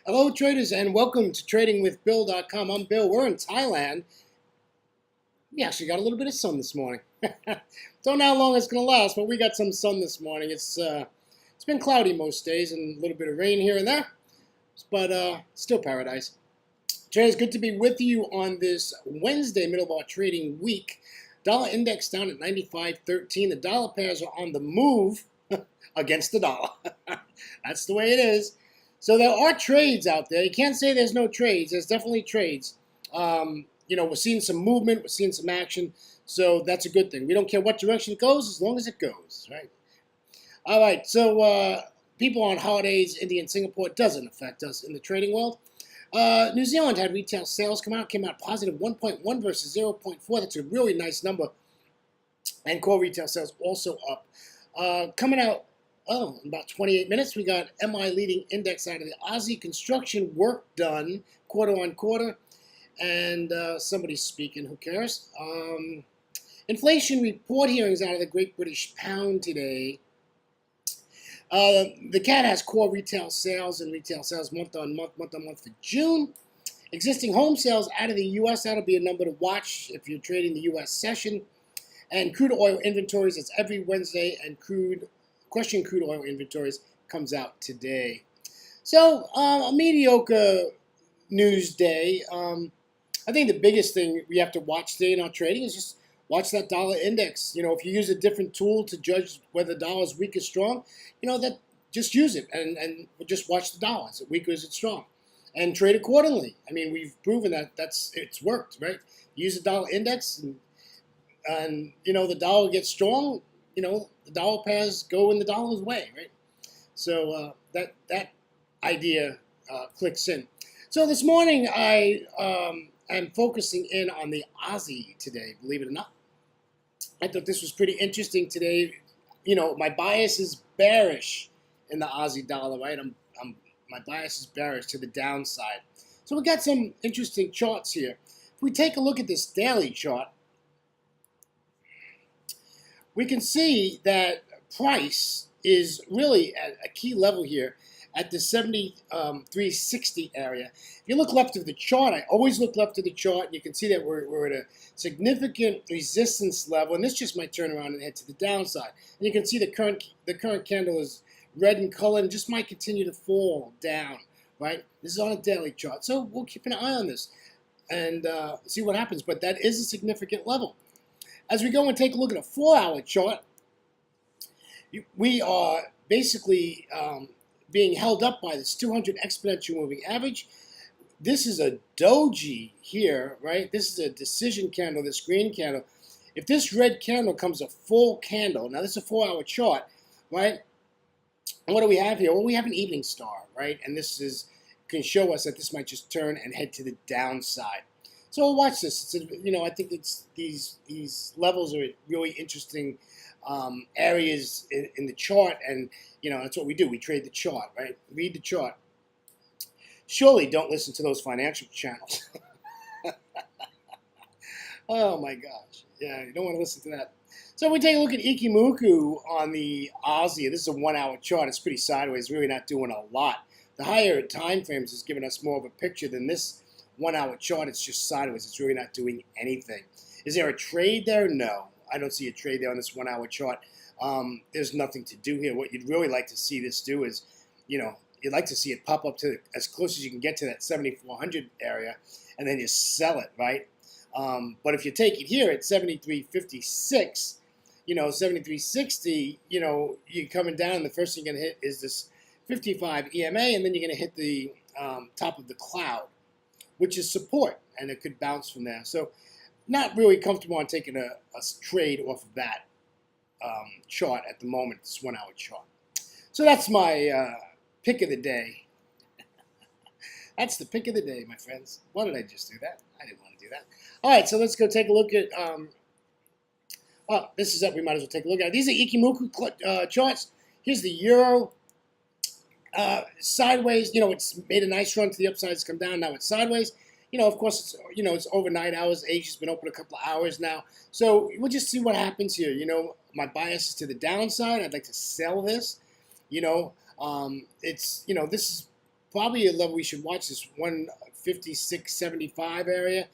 Hello, traders, and welcome to TradingWithBill.com. I'm Bill. We're in Thailand. We actually got a little bit of sun this morning. Don't know how long it's going to last, but we got some sun this morning. It's been cloudy most days and a little bit of rain here and there, but still paradise. Traders, good to be with you on this Wednesday, middle of our trading week. Dollar index down at 95.13. The dollar pairs are on the move against the dollar. That's the way it is. So there are trades out there. You can't say there's no trades. There's definitely trades. We're seeing some movement. We're seeing some action. So that's a good thing. We don't care what direction it goes as long as it goes, right? All right. So people on holidays, India and Singapore, doesn't affect us in the trading world. New Zealand had retail sales came out positive 1.1 versus 0.4. That's a really nice number. And core retail sales also up. Coming out, in about 28 minutes, we got MI leading index out of the Aussie. Construction work done quarter on quarter. And somebody's speaking, who cares? Inflation report hearings out of the Great British Pound today. The CAD has core retail sales and retail sales month on month for June. Existing home sales out of the U.S. That'll be a number to watch if you're trading the U.S. session. And crude oil inventories, it's every Wednesday, and question crude oil inventories comes out today. So a mediocre news day. I think the biggest thing we have to watch today in our trading is just watch that dollar index. If you use a different tool to judge whether the dollar is weak or strong, that just use it and just watch the dollar. Is it weak or is it strong? And trade accordingly. I mean, we've proven that it's worked, right? Use the dollar index and the dollar gets strong, the dollar pairs go in the dollar's way, right? So that idea clicks in. So this morning I am focusing in on the Aussie today, believe it or not. I thought this was pretty interesting today. My bias is bearish in the Aussie dollar, right? My bias is bearish to the downside. So we got some interesting charts here. If we take a look at this daily chart, we can see that price is really at a key level here at the 73.60 area. If you look left of the chart, I always look left of the chart, and you can see that we're at a significant resistance level, and this just might turn around and head to the downside. And you can see the current candle is red in color and just might continue to fall down, right? This is on a daily chart, so we'll keep an eye on this and see what happens, but that is a significant level. As we go and take a look at a 4-hour chart, we are basically being held up by this 200 exponential moving average. This is a doji here, right? This is a decision candle, this green candle. If this red candle comes a full candle, now this is a 4-hour chart, right? And what do we have here? Well, we have an evening star, right? And can show us that this might just turn and head to the downside. So we'll watch this. I think these levels are really interesting areas in the chart, and that's what we do. We trade the chart, right? Read the chart. Surely don't listen to those financial channels. Oh my gosh, yeah, you don't want to listen to that. So we take a look at Ikimoku on the Aussie. This is a 1-hour chart. It's pretty sideways, really not doing a lot. The higher time frames is giving us more of a picture than this 1-hour chart. It's just sideways. It's really not doing anything. Is there a trade there? No. I don't see a trade there on this 1-hour chart. There's nothing to do here. What you'd really like to see this do is, you'd like to see it pop up to as close as you can get to that 7,400 area, and then you sell it, right? But if you take it here at 73.56, 73.60, you're coming down, and the first thing you're going to hit is this 55 EMA, and then you're going to hit the top of the cloud, which is support, and it could bounce from there. So not really comfortable on taking a trade off of that chart at the moment, this 1-hour chart. So that's my pick of the day. That's the pick of the day, my friends. Why did I just do that? I didn't want to do that. All right, so let's go take a look at, this is up. We might as well take a look at it. These are Ikimoku charts. Here's the euro. Sideways, it's made a nice run to the upside. It's come down. Now it's sideways. Of course, it's overnight hours. Asia's been open a couple of hours now. So we'll just see what happens here. My bias is to the downside. I'd like to sell this. This is probably a level we should watch is 156.75 area,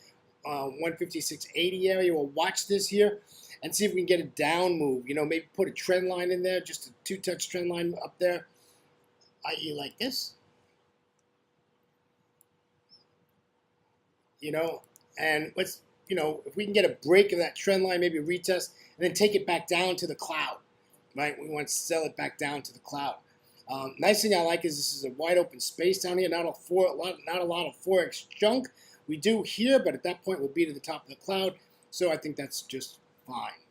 156.80 area. We'll watch this here and see if we can get a down move. You know, maybe put a trend line in there, just a two-touch trend line up there, i.e. like this. You know, and let's, you know, if we can get a break of that trend line, maybe a retest, and then take it back down to the cloud, right? We want to sell it back down to the cloud. Nice thing I like is this is a wide open space down here. Not a lot of Forex junk. We do here, but at that point we'll be to the top of the cloud. So I think that's just fine.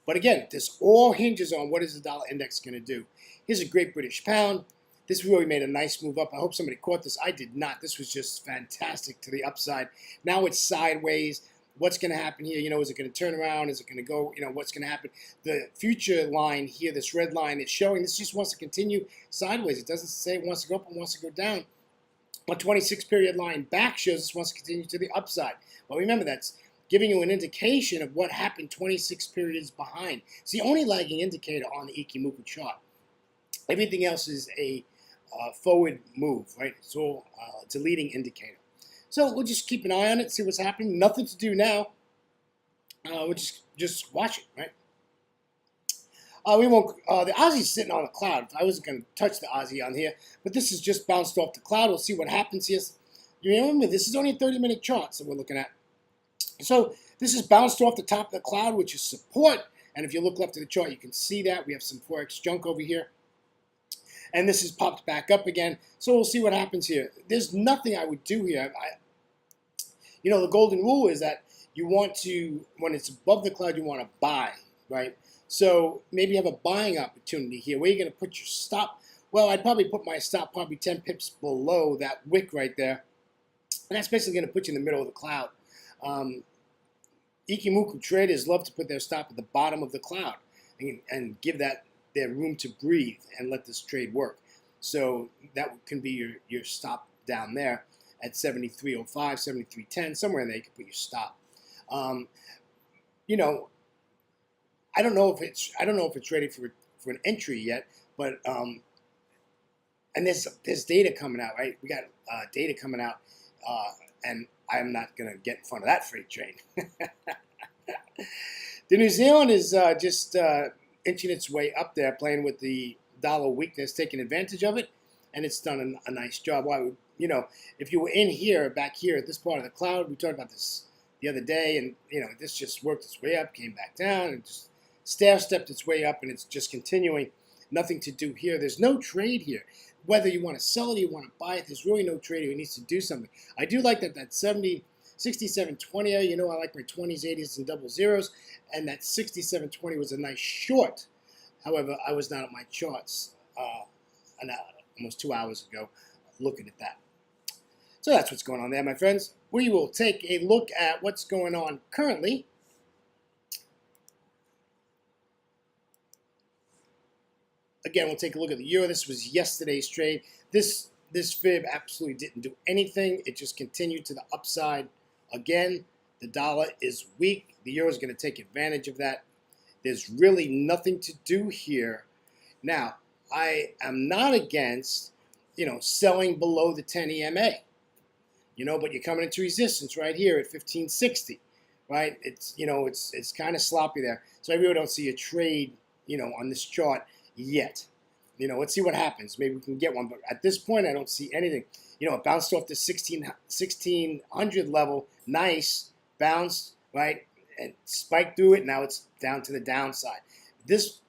But again, this all hinges on what is the dollar index going to do. Here's a great British pound. This really made a nice move up. I hope somebody caught this. I did not. This was just fantastic to the upside. Now it's sideways. What's going to happen here? You know, is it going to turn around? Is it going to go? You know, what's going to happen? The future line here, this red line, is showing this just wants to continue sideways. It doesn't say it wants to go up and wants to go down. A 26-period line back shows this wants to continue to the upside. Well, remember, that's giving you an indication of what happened 26 periods behind. It's the only lagging indicator on the Ikimoku chart. Everything else is a forward move, right? It's all it's a leading indicator. So we'll just keep an eye on it, see what's happening. Nothing to do now. We'll just watch it, right? We won't. The Aussie's sitting on a cloud. I wasn't going to touch the Aussie on here, but this is just bounced off the cloud. We'll see what happens here. You remember, this is only a 30-minute chart that we're looking at. So this is bounced off the top of the cloud, which is support. And if you look left of the chart, you can see that we have some Forex junk over here. And this has popped back up again. So we'll see what happens here. There's nothing I would do here. You know, the golden rule is that you want to, when it's above the cloud, you want to buy, right? So maybe you have a buying opportunity here. Where are you going to put your stop? Well, I'd probably put my stop probably 10 pips below that wick right there. And that's basically going to put you in the middle of the cloud. Ikimoku traders love to put their stop at the bottom of the cloud and give that their room to breathe and let this trade work. So that can be your stop down there at 73.05, 73.10, somewhere in there you can put your stop. You know, I don't know if it's ready for an entry yet, but and there's data coming out, right? We got data coming out, and I'm not gonna get in front of that freight train. The New Zealand is just inching its way up there, playing with the dollar weakness, taking advantage of it, and it's done a nice job. Why would, you know, if you were in here, back here at this part of the cloud, we talked about this the other day, and you know, this just worked its way up, came back down, and just stair-stepped its way up, and it's just continuing. Nothing to do here. There's no trade here. Whether you want to sell it or you want to buy it, there's really no trader who needs to do something. I do like that 67.20 area. You know, I like my 20s, 80s, and double zeros, and that 67.20 was a nice short. However, I was not at my charts almost 2 hours ago looking at that. So that's what's going on there, my friends. We will take a look at what's going on currently. Again, we'll take a look at the euro. This was yesterday's trade. This fib absolutely didn't do anything. It just continued to the upside. Again, the dollar is weak. The euro is going to take advantage of that. There's really nothing to do here. Now, I am not against, you know, selling below the 10 EMA. You know, but you're coming into resistance right here at 1560, right? It's, you know, it's kind of sloppy there. So I really don't see a trade, you know, on this chart yet. You know, let's see what happens. Maybe we can get one, but at this point, I don't see anything. You know, it bounced off the 1600 level. Nice. Bounced, right? And spiked through it. Now it's down to the downside. This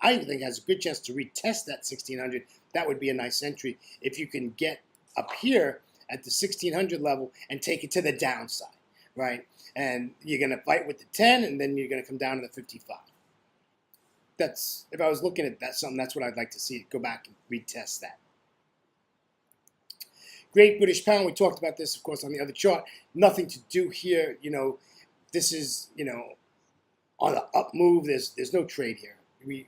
I think has a good chance to retest that 1600. That would be a nice entry if you can get up here at the 1600 level and take it to the downside, right? And you're going to fight with the 10, and then you're going to come down to the 55. That's, if I was looking at that, that's what I'd like to see. Go back and retest that. Great British pound. We talked about this, of course, on the other chart. Nothing to do here. You know, this is, you know, on the up move. There's no trade here.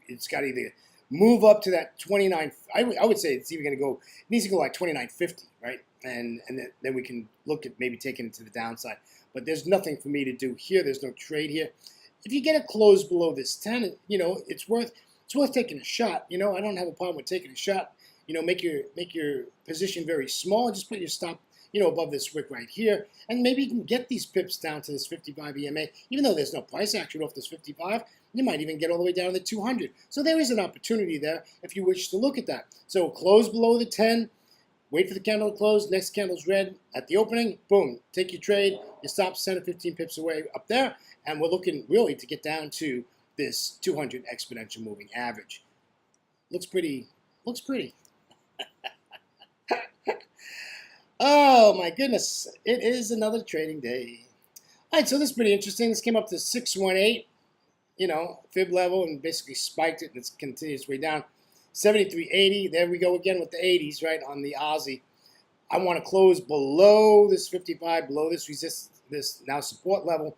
It's got to either move up to that 29. I would say it's even going to go. It needs to go like 29.50, right? And then we can look at maybe taking it to the downside. But there's nothing for me to do here. There's no trade here. If you get it close below this 10, you know, it's worth taking a shot. You know, I don't have a problem with taking a shot. make your position very small. Just put your stop, above this wick right here, and maybe you can get these pips down to this 55 EMA. Even though there's no price action off this 55, you might even get all the way down to 200. So there is an opportunity there if you wish to look at that. So close below the 10. Wait for the candle to close. Next candle's red at the opening. Boom. Take your trade. Your stop's 10 or 15 pips away up there. And we're looking really to get down to this 200 exponential moving average. Looks pretty. Looks pretty. Oh, my goodness. It is another trading day. All right, so this is pretty interesting. This came up to 618, fib level, and basically spiked it, and it's continued its way down. 73.80. There we go again with the 80s, right, on the Aussie. I want to close below this 55, below this this now support level.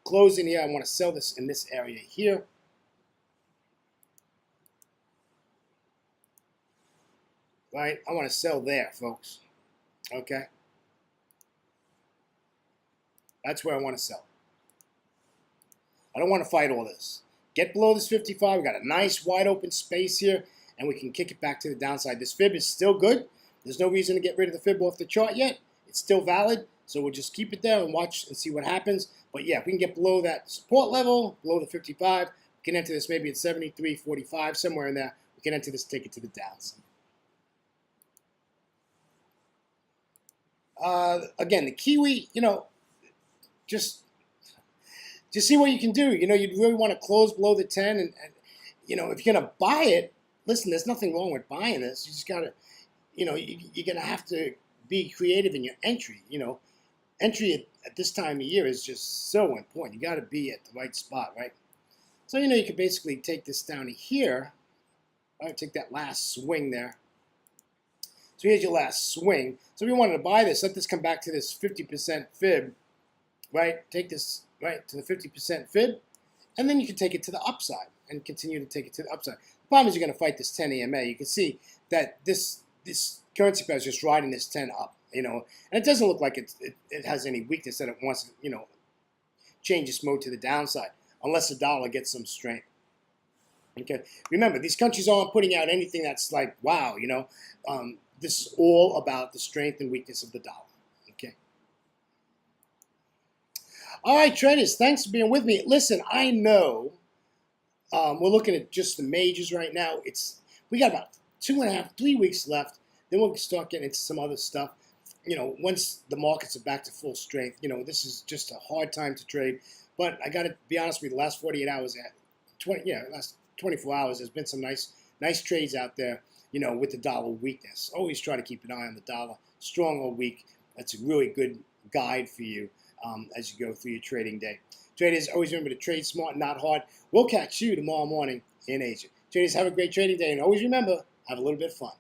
Closing here, I want to sell this in this area here. Right, I want to sell there, folks. Okay. That's where I want to sell. I don't want to fight all this. Get below this 55. We got a nice wide open space here, and we can kick it back to the downside. This fib is still good. There's no reason to get rid of the fib off the chart yet. It's still valid, so we'll just keep it there and watch and see what happens. But yeah, if we can get below that support level, below the 55, we can enter this maybe at 73.45, somewhere in there. We can enter this, take it to the downside. Again, the Kiwi, just see what you can do. You'd really want to close below the 10. And if you're going to buy it, listen, there's nothing wrong with buying this. You just got to, you're going to have to be creative in your entry. Entry at this time of year is just so important. You got to be at the right spot, right? So, you can basically take this down to here. All right, take that last swing there. So here's your last swing. So if you wanted to buy this, let this come back to this 50% fib, right? Take this right to the 50% fib, and then you can take it to the upside and continue to take it to the upside. The problem is you're going to fight this 10 EMA. You can see that this currency pair is just riding this 10 up, and it doesn't look like it has any weakness that it wants to, change its mode to the downside unless the dollar gets some strength. Okay, remember, these countries aren't putting out anything that's like, wow, this is all about the strength and weakness of the dollar. Okay. All right, traders, thanks for being with me. Listen, I know we're looking at just the majors right now. We got about 2.5, 3 weeks left. Then we'll start getting into some other stuff. Once the markets are back to full strength, this is just a hard time to trade. But I got to be honest with you, the last 48 hours, last 24 hours, there's been some nice trades out there. With the dollar weakness. Always try to keep an eye on the dollar, strong or weak. That's a really good guide for you as you go through your trading day. Traders, always remember to trade smart, not hard. We'll catch you tomorrow morning in Asia. Traders, have a great trading day, and always remember, have a little bit of fun.